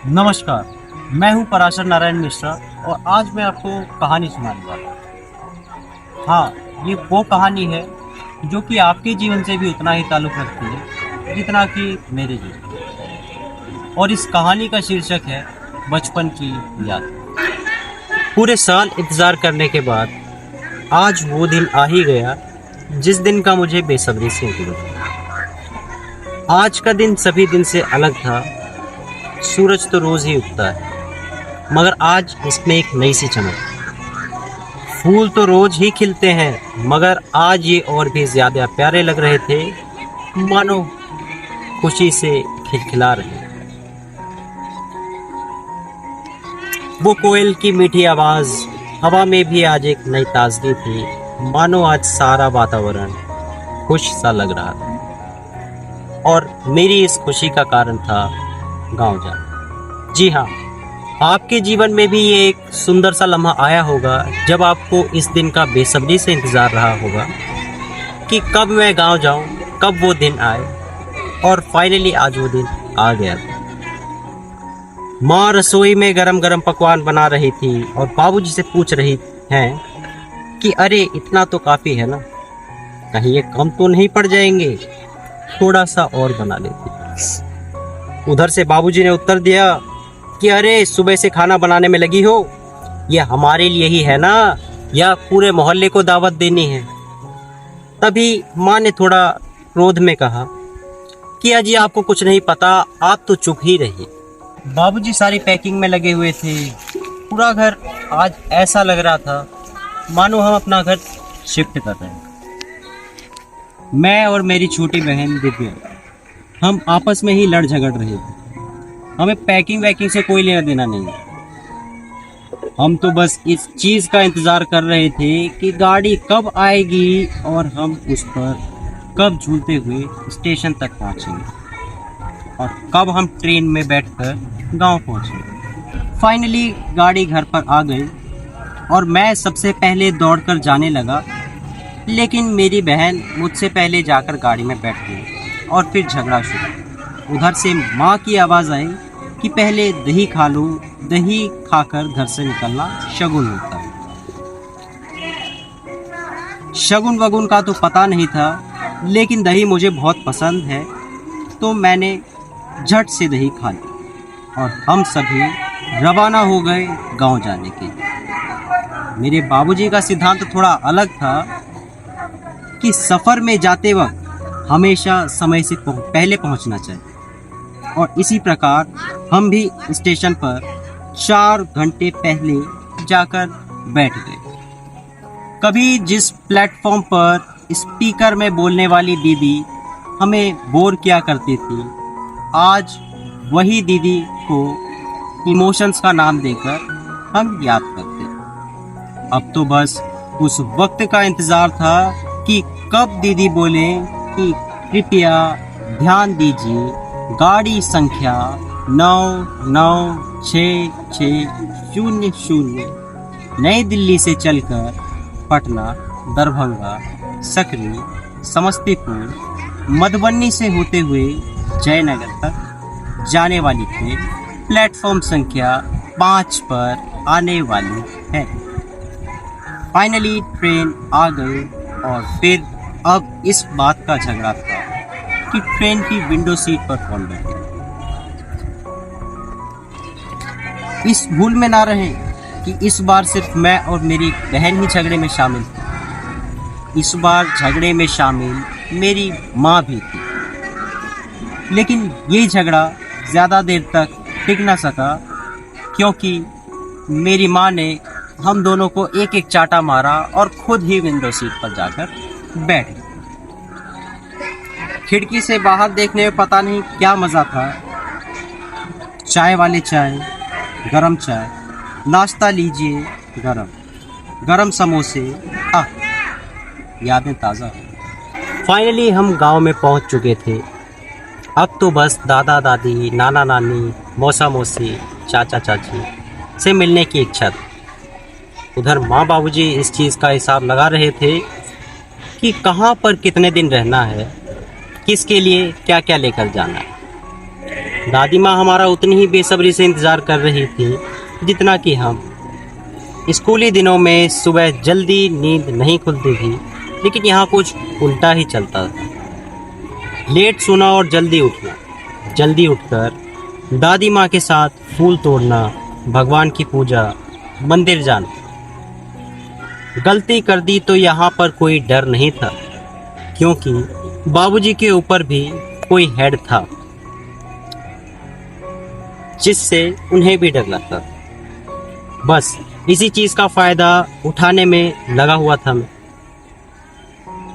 नमस्कार, मैं हूं पराशर नारायण मिश्रा और आज मैं आपको कहानी सुनाने वाला हूं। हाँ, ये वो कहानी है जो कि आपके जीवन से भी उतना ही ताल्लुक़ रखती है जितना कि मेरे जीवन। और इस कहानी का शीर्षक है बचपन की याद। पूरे साल इंतज़ार करने के बाद आज वो दिन आ ही गया जिस दिन का मुझे बेसब्री से इंतज़ार था। आज का दिन सभी दिन से अलग था। सूरज तो रोज़ ही उगता है, मगर आज इसमें एक नई सी चमक। फूल तो रोज ही खिलते हैं, मगर आज ये और भी ज़्यादा प्यारे लग रहे थे, मानो खुशी से खिलखिला रहे। वो कोयल की मीठी आवाज़, हवा में भी आज एक नई ताजगी थी, मानो आज सारा वातावरण खुश सा लग रहा था। और मेरी इस खुशी का कारण था गांव जाना। जी हाँ, आपके जीवन में भी ये एक सुंदर सा लम्हा आया होगा जब आपको इस दिन का बेसब्री से इंतज़ार रहा होगा कि कब मैं गांव जाऊं, कब वो दिन आए। और फाइनली आज वो दिन आ गया था। माँ रसोई में गरम गरम पकवान बना रही थी और बाबूजी से पूछ रही हैं कि अरे इतना तो काफ़ी है ना, कहीं ये कम तो नहीं पड़ जाएंगे, थोड़ा सा और बना लेती। उधर से बाबूजी ने उत्तर दिया कि अरे सुबह से खाना बनाने में लगी हो, ये हमारे लिए ही है ना, या पूरे मोहल्ले को दावत देनी है। तभी माँ ने थोड़ा क्रोध में कहा कि अजी आपको कुछ नहीं पता, आप तो चुप ही रहिए। बाबूजी सारी पैकिंग में लगे हुए थे। पूरा घर आज ऐसा लग रहा था मानो हम अपना घर शिफ्ट कर रहे हैं। मैं और मेरी छोटी बहन दिव्या, हम आपस में ही लड़ झगड़ रहे थे। हमें पैकिंग वैकिंग से कोई लेना देना नहीं। हम तो बस इस चीज़ का इंतज़ार कर रहे थे कि गाड़ी कब आएगी और हम उस पर कब झूलते हुए स्टेशन तक पहुंचेंगे और कब हम ट्रेन में बैठकर गांव पहुंचेंगे। फाइनली गाड़ी घर पर आ गई और मैं सबसे पहले दौड़कर जाने लगा, लेकिन मेरी बहन मुझसे पहले जाकर गाड़ी में बैठ गई और फिर झगड़ा शुरू। उधर से माँ की आवाज़ आई कि पहले दही खा लो, दही खाकर घर से निकलना शगुन होता है। शगुन वगुन का तो पता नहीं था, लेकिन दही मुझे बहुत पसंद है, तो मैंने झट से दही खा ली और हम सभी रवाना हो गए गांव जाने के लिए। मेरे बाबूजी का सिद्धांत थोड़ा अलग था कि सफ़र में जाते वक्त हमेशा समय से पहले पहुंचना चाहिए। और इसी प्रकार हम भी स्टेशन पर 4 घंटे पहले जाकर बैठ गए। कभी जिस प्लेटफॉर्म पर स्पीकर में बोलने वाली दीदी हमें बोर किया करती थी, आज वही दीदी को इमोशंस का नाम देकर हम याद करते। अब तो बस उस वक्त का इंतज़ार था कि कब दीदी बोले कि कृपया ध्यान दीजिए, गाड़ी संख्या 996600 नई दिल्ली से चलकर पटना, दरभंगा, सकरी, समस्तीपुर, मधुबनी से होते हुए जयनगर तक जाने वाली ट्रेन प्लेटफॉर्म संख्या 5 पर आने वाली है। फाइनली ट्रेन आ गई और फिर अब इस बात का झगड़ा था कि ट्रेन की विंडो सीट पर कौन बैठे। इस भूल में ना रहे कि इस बार सिर्फ मैं और मेरी बहन ही झगड़े में शामिल थी। इस बार झगड़े में शामिल मेरी माँ भी थी, लेकिन ये झगड़ा ज़्यादा देर तक टिक ना सका क्योंकि मेरी माँ ने हम दोनों को एक एक चाटा मारा और खुद ही विंडो सीट पर जाकर बैठ गई। खिड़की से बाहर देखने में पता नहीं क्या मज़ा था। चाय वाले चाय, गरम चाय, नाश्ता लीजिए गरम, गरम समोसे, यादें ताज़ा। फाइनली हम गांव में पहुंच चुके थे। अब तो बस दादा दादी, नाना नानी, मौसा मौसी, चाचा चाची से मिलने की इच्छा थी। उधर माँ बाबूजी इस चीज़ का हिसाब लगा रहे थे कि कहाँ पर कितने दिन रहना है, किसके लिए क्या क्या लेकर जाना है। दादी माँ हमारा उतनी ही बेसब्री से इंतज़ार कर रही थी जितना कि हम। स्कूली दिनों में सुबह जल्दी नींद नहीं खुलती थी, लेकिन यहाँ कुछ उल्टा ही चलता था। लेट सोना और जल्दी उठना। जल्दी उठकर दादी माँ के साथ फूल तोड़ना, भगवान की पूजा, मंदिर जाना। गलती कर दी तो यहाँ पर कोई डर नहीं था, क्योंकि बाबूजी के ऊपर भी कोई हेड था जिससे उन्हें भी डर लगता था। बस इसी चीज़ का फ़ायदा उठाने में लगा हुआ था मैं।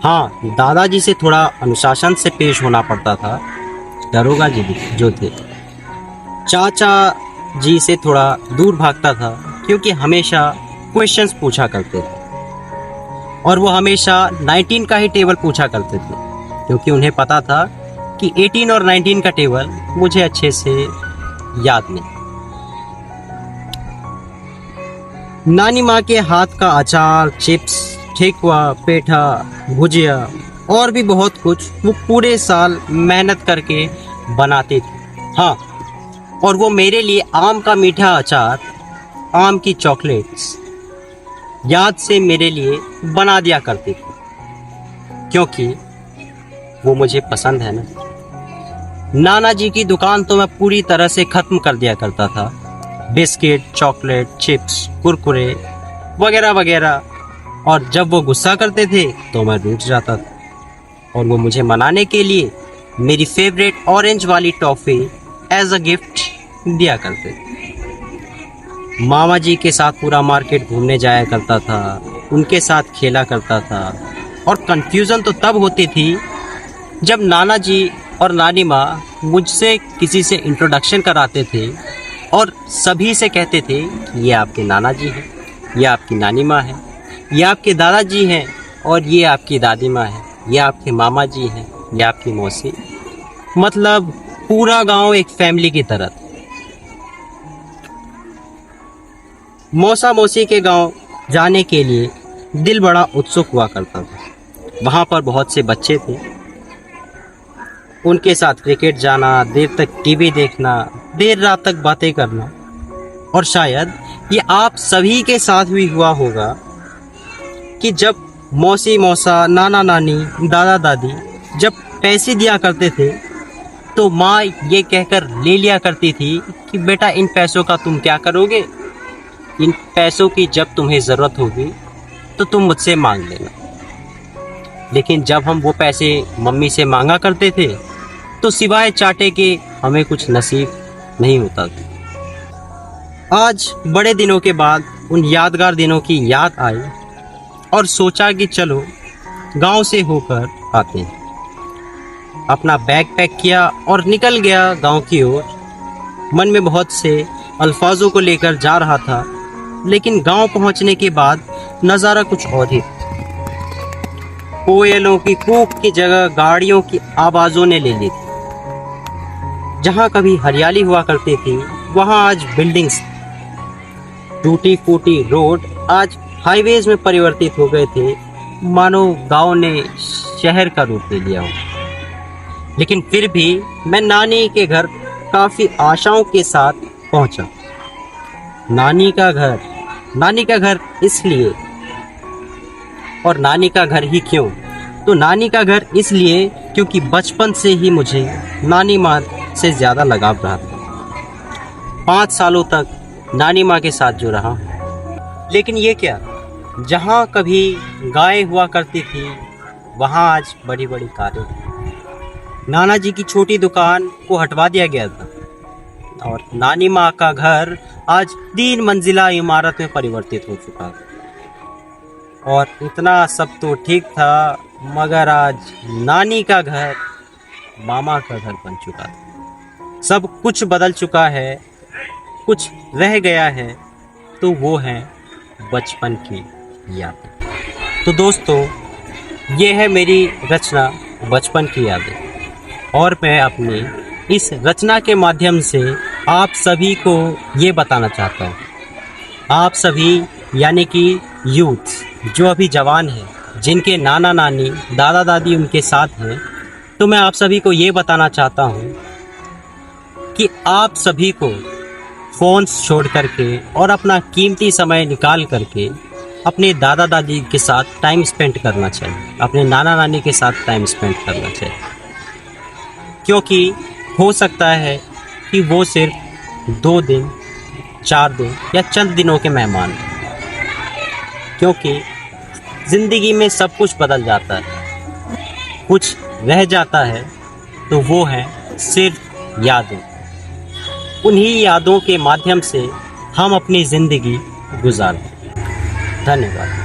हाँ, दादाजी से थोड़ा अनुशासन से पेश होना पड़ता था, दरोगा जी भी जो थे। चाचा जी से थोड़ा दूर भागता था, क्योंकि हमेशा क्वेश्चंस पूछा करते थे और वो हमेशा 19 का ही टेबल पूछा करते थे, क्योंकि उन्हें पता था कि 18 और 19 का टेबल मुझे अच्छे से याद नहीं। नानी माँ के हाथ का अचार, चिप्स, ठेकुआ, पेठा, भुजिया और भी बहुत कुछ वो पूरे साल मेहनत करके बनाती थी। हाँ, और वो मेरे लिए आम का मीठा अचार, आम की चॉकलेट्स याद से मेरे लिए बना दिया करती थी, क्योंकि वो मुझे पसंद है ना। नाना जी की दुकान तो मैं पूरी तरह से ख़त्म कर दिया करता था। बिस्किट, चॉकलेट, चिप्स, कुरकुरे वगैरह वगैरह। और जब वो गुस्सा करते थे तो मैं रूठ जाता था, और वो मुझे मनाने के लिए मेरी फेवरेट ऑरेंज वाली टॉफ़ी एज अ गिफ्ट दिया करते थे। मामा जी के साथ पूरा मार्केट घूमने जाया करता था, उनके साथ खेला करता था। और कन्फ्यूज़न तो तब होती थी जब नाना जी और नानी माँ मुझसे किसी से इंट्रोडक्शन कराते थे और सभी से कहते थे कि ये आपके नाना जी हैं, ये आपकी नानी माँ है, ये आपके दादाजी हैं, और ये आपकी दादी माँ है, ये आपके मामा जी हैं, ये आपकी मौसी। मतलब पूरा गांव एक फैमिली की तरह था। मौसा मौसी के गांव जाने के लिए दिल बड़ा उत्सुक हुआ करता था। वहाँ पर बहुत से बच्चे थे, उनके साथ क्रिकेट जाना, देर तक टीवी देखना, देर रात तक बातें करना। और शायद ये आप सभी के साथ भी हुआ होगा कि जब मौसी मौसा, नाना नानी, दादा दादी जब पैसे दिया करते थे तो माँ ये कहकर ले लिया करती थी कि बेटा इन पैसों का तुम क्या करोगे, इन पैसों की जब तुम्हें ज़रूरत होगी तो तुम मुझसे मांग लेना। लेकिन जब हम वो पैसे मम्मी से मांगा करते थे तो सिवाय चाटे के हमें कुछ नसीब नहीं होता था। आज बड़े दिनों के बाद उन यादगार दिनों की याद आई और सोचा कि चलो गांव से होकर आते हैं। अपना बैग पैक किया और निकल गया गांव की ओर। मन में बहुत से अल्फाजों को लेकर जा रहा था, लेकिन गांव पहुंचने के बाद नज़ारा कुछ और ही। कोयलों की कूक की जगह गाड़ियों की आवाज़ों ने ले ली थी। जहां कभी हरियाली हुआ करती थी वहां आज बिल्डिंग्स, टूटी फूटी रोड आज हाईवेज में परिवर्तित हो गए थे, मानो गांव ने शहर का रूप ले लिया हो। लेकिन फिर भी मैं नानी के घर काफ़ी आशाओं के साथ पहुंचा। नानी का घर इसलिए, और नानी का घर ही क्यों, तो नानी का घर इसलिए क्योंकि बचपन से ही मुझे नानी माँ से ज़्यादा लगाव रहा था। 5 सालों तक नानी माँ के साथ जो रहा। लेकिन ये क्या, जहाँ कभी गाय हुआ करती थी वहाँ आज बड़ी बड़ी कारें। नाना जी की छोटी दुकान को हटवा दिया गया था और नानी माँ का घर आज 3 मंजिला इमारत में परिवर्तित हो चुका था। और इतना सब तो ठीक था, मगर आज नानी का घर मामा का घर बन चुका था। सब कुछ बदल चुका है, कुछ रह गया है, तो वो है बचपन की यादें। तो दोस्तों, ये है मेरी रचना बचपन की यादें, और मैं अपनी इस रचना के माध्यम से आप सभी को ये बताना चाहता हूँ, आप सभी यानी कि यूथ जो अभी जवान हैं, जिनके नाना नानी दादा दादी उनके साथ हैं, तो मैं आप सभी को ये बताना चाहता हूँ कि आप सभी को फ़ोन्स छोड़ करके और अपना कीमती समय निकाल करके अपने दादा दादी के साथ टाइम स्पेंड करना चाहिए, अपने नाना नानी के साथ टाइम स्पेंड करना चाहिए, क्योंकि हो सकता है कि वो सिर्फ 2 दिन, 4 दिन या चंद दिनों के मेहमान हैं। क्योंकि ज़िंदगी में सब कुछ बदल जाता है, कुछ रह जाता है, तो वो है सिर्फ यादें। उन्हीं यादों के माध्यम से हम अपनी ज़िंदगी गुजारते हैं। धन्यवाद।